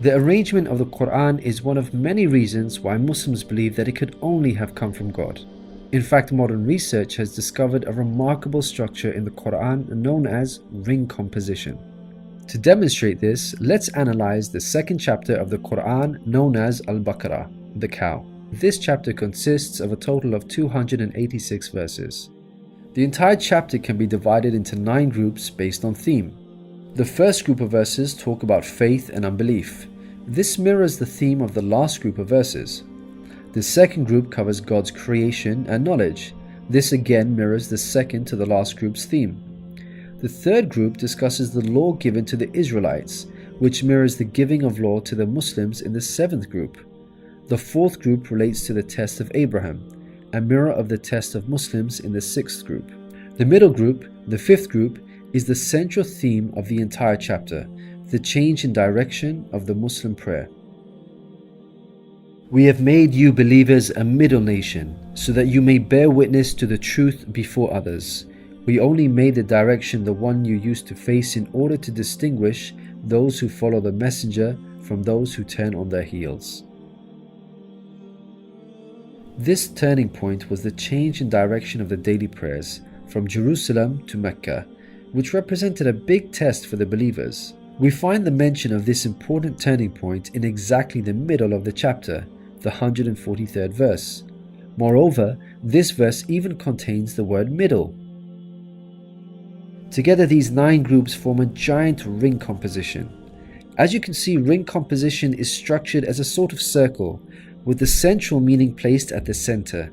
The arrangement of the Quran is one of many reasons why Muslims believe that it could only have come from God. In fact, modern research has discovered a remarkable structure in the Quran known as ring composition. To demonstrate this, let's analyze the second chapter of the Quran known as Al-Baqarah, the cow. This chapter consists of a total of 286 verses. The entire chapter can be divided into 9 groups based on theme. The first group of verses talk about faith and unbelief. This mirrors the theme of the last group of verses. The second group covers God's creation and knowledge. This again mirrors the second to the last group's theme. The third group discusses the law given to the Israelites, which mirrors the giving of law to the Muslims in the 7th group. The fourth group relates to the test of Abraham, a mirror of the test of Muslims in the 6th group. The middle group, the 5th group, is the central theme of the entire chapter, the change in direction of the Muslim prayer. We have made you believers a middle nation, so that you may bear witness to the truth before others. We only made the direction the one you used to face in order to distinguish those who follow the messenger from those who turn on their heels. This turning point was the change in direction of the daily prayers from Jerusalem to Mecca, which represented a big test for the believers. We find the mention of this important turning point in exactly the middle of the chapter, the 143rd verse. Moreover, this verse even contains the word middle. Together, these 9 groups form a giant ring composition. As you can see, ring composition is structured as a sort of circle, with the central meaning placed at the center.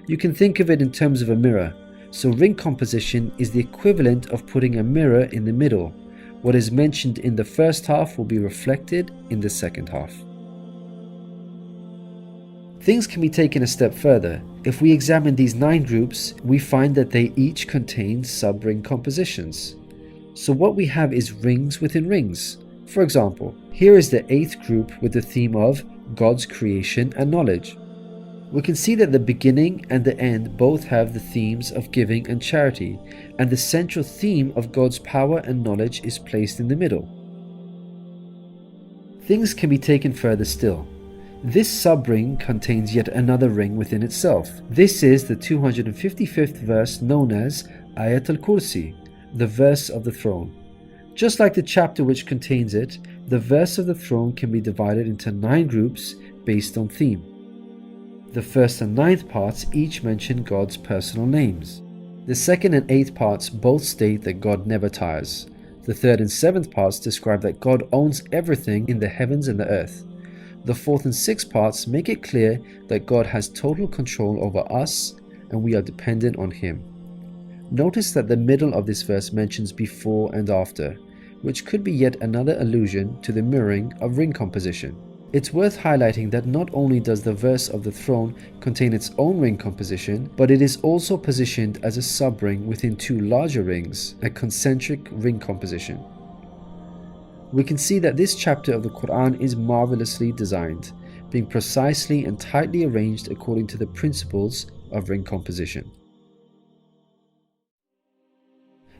You can think of it in terms of a mirror. So ring composition is the equivalent of putting a mirror in the middle. What is mentioned in the first half will be reflected in the second half. Things can be taken a step further. If we examine these 9 groups, we find that they each contain sub-ring compositions. So what we have is rings within rings. For example, here is the 8th group with the theme of God's creation and knowledge. We can see that the beginning and the end both have the themes of giving and charity, and the central theme of God's power and knowledge is placed in the middle. Things can be taken further still. This sub-ring contains yet another ring within itself. This is the 255th verse known as Ayat al-Kursi, the verse of the throne. Just like the chapter which contains it, the verse of the throne can be divided into 9 groups based on theme. The first and 9th parts each mention God's personal names. The 2nd and 8th parts both state that God never tires. The 3rd and 7th parts describe that God owns everything in the heavens and the earth. The 4th and 6th parts make it clear that God has total control over us and we are dependent on Him. Notice that the middle of this verse mentions before and after, which could be yet another allusion to the mirroring of ring composition. It's worth highlighting that not only does the verse of the throne contain its own ring composition, but it is also positioned as a sub-ring within 2 larger rings, a concentric ring composition. We can see that this chapter of the Quran is marvelously designed, being precisely and tightly arranged according to the principles of ring composition.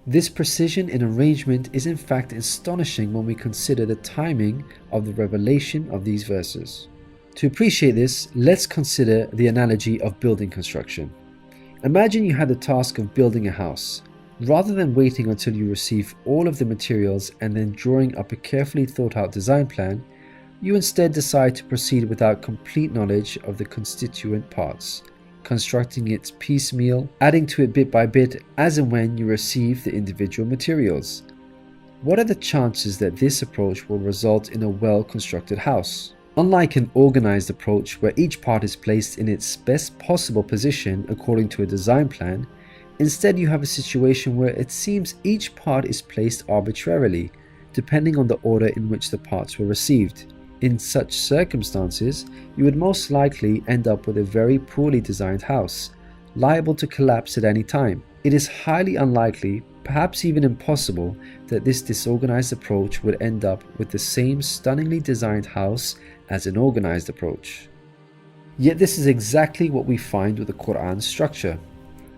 This precision in arrangement is in fact astonishing when we consider the timing of the revelation of these verses. To appreciate this, let's consider the analogy of building construction. Imagine you had the task of building a house. Rather than waiting until you receive all of the materials and then drawing up a carefully thought out design plan, you instead decide to proceed without complete knowledge of the constituent parts, constructing it piecemeal, adding to it bit by bit as and when you receive the individual materials. What are the chances that this approach will result in a well-constructed house? Unlike an organized approach where each part is placed in its best possible position according to a design plan, instead you have a situation where it seems each part is placed arbitrarily, depending on the order in which the parts were received. In such circumstances, you would most likely end up with a very poorly designed house, liable to collapse at any time. It is highly unlikely, perhaps even impossible, that this disorganized approach would end up with the same stunningly designed house as an organized approach. Yet this is exactly what we find with the Quran's structure.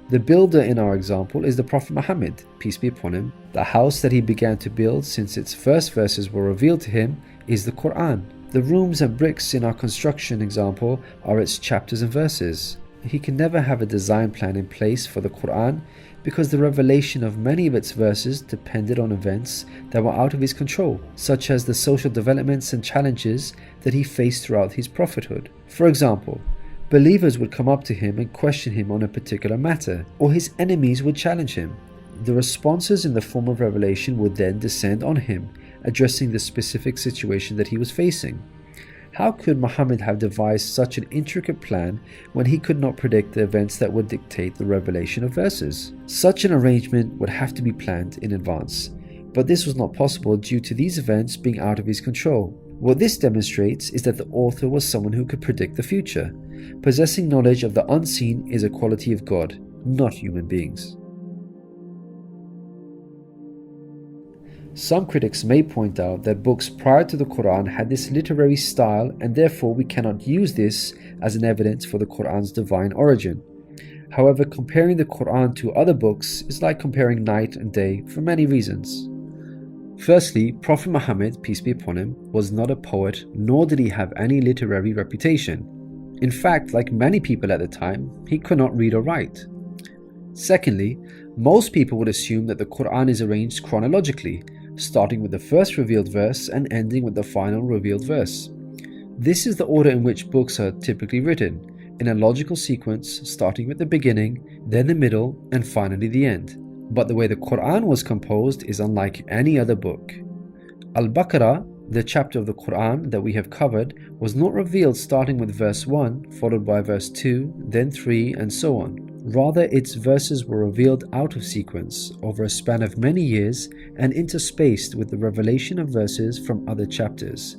The builder in our example is the Prophet Muhammad, peace be upon him. The house that he began to build since its first verses were revealed to him is the Quran. The rooms and bricks in our construction example are its chapters and verses. He can never have a design plan in place for the Quran because the revelation of many of its verses depended on events that were out of his control, such as the social developments and challenges that he faced throughout his prophethood. For example, believers would come up to him and question him on a particular matter, or his enemies would challenge him. The responses in the form of revelation would then descend on him, addressing the specific situation that he was facing. How could Muhammad have devised such an intricate plan when he could not predict the events that would dictate the revelation of verses? Such an arrangement would have to be planned in advance, but this was not possible due to these events being out of his control. What this demonstrates is that the author was someone who could predict the future. Possessing knowledge of the unseen is a quality of God, not human beings. Some critics may point out that books prior to the Quran had this literary style, and therefore we cannot use this as an evidence for the Quran's divine origin. However, comparing the Quran to other books is like comparing night and day for many reasons. Firstly, Prophet Muhammad, peace be upon him, was not a poet, nor did he have any literary reputation. In fact, like many people at the time, he could not read or write. Secondly, most people would assume that the Quran is arranged chronologically, starting with the first revealed verse and ending with the final revealed verse. This is the order in which books are typically written, in a logical sequence starting with the beginning, then the middle, and finally the end. But the way the Quran was composed is unlike any other book. Al-Baqarah, the chapter of the Quran that we have covered, was not revealed starting with verse 1, followed by verse 2, then 3, and so on. Rather, its verses were revealed out of sequence over a span of many years and interspaced with the revelation of verses from other chapters.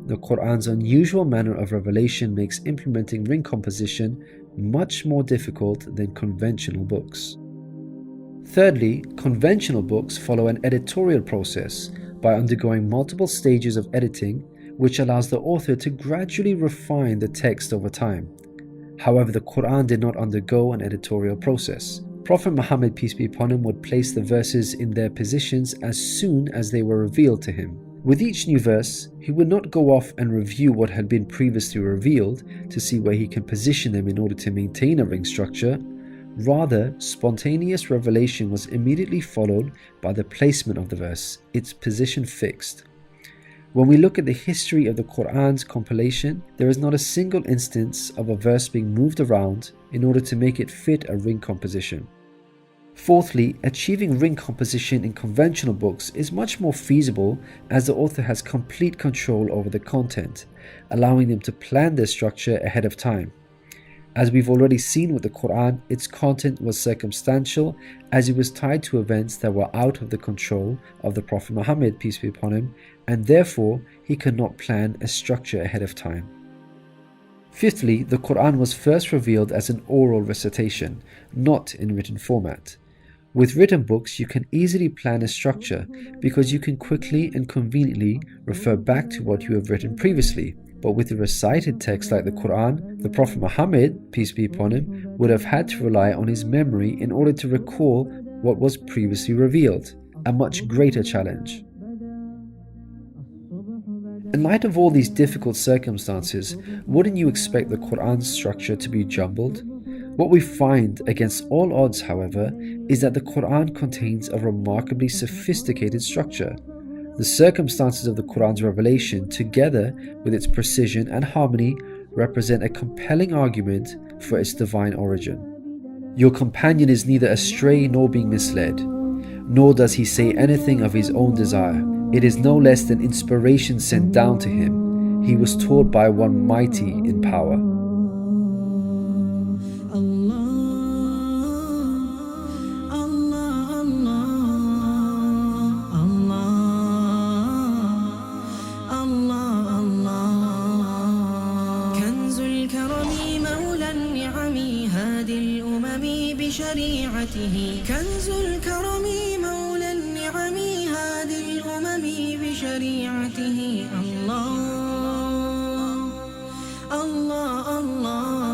The Quran's unusual manner of revelation makes implementing ring composition much more difficult than conventional books. Thirdly, conventional books follow an editorial process by undergoing multiple stages of editing, which allows the author to gradually refine the text over time. However, the Quran did not undergo an editorial process. Prophet Muhammad, peace be upon him, would place the verses in their positions as soon as they were revealed to him. With each new verse, he would not go off and review what had been previously revealed to see where he can position them in order to maintain a ring structure. Rather, spontaneous revelation was immediately followed by the placement of the verse, its position fixed. When we look at the history of the Quran's compilation, there is not a single instance of a verse being moved around in order to make it fit a ring composition. Fourthly, achieving ring composition in conventional books is much more feasible as the author has complete control over the content, allowing them to plan their structure ahead of time. As we've already seen with the Quran, its content was circumstantial as it was tied to events that were out of the control of the Prophet Muhammad, peace be upon him, and therefore he could not plan a structure ahead of time. Fifthly, the Quran was first revealed as an oral recitation, not in written format. With written books, you can easily plan a structure because you can quickly and conveniently refer back to what you have written previously. But with a recited text like the Quran, the Prophet Muhammad, peace be upon him, would have had to rely on his memory in order to recall what was previously revealed, a much greater challenge. In light of all these difficult circumstances, wouldn't you expect the Quran's structure to be jumbled? What we find against all odds, however, is that the Quran contains a remarkably sophisticated structure. The circumstances of the Quran's revelation, together with its precision and harmony, represent a compelling argument for its divine origin. Your companion is neither astray nor being misled, nor does he say anything of his own desire. It is no less than inspiration sent down to him. He was taught by one mighty in power. بشريعته كنز الكرم مولى النعم هادي الأمم بشريعته الله الله الله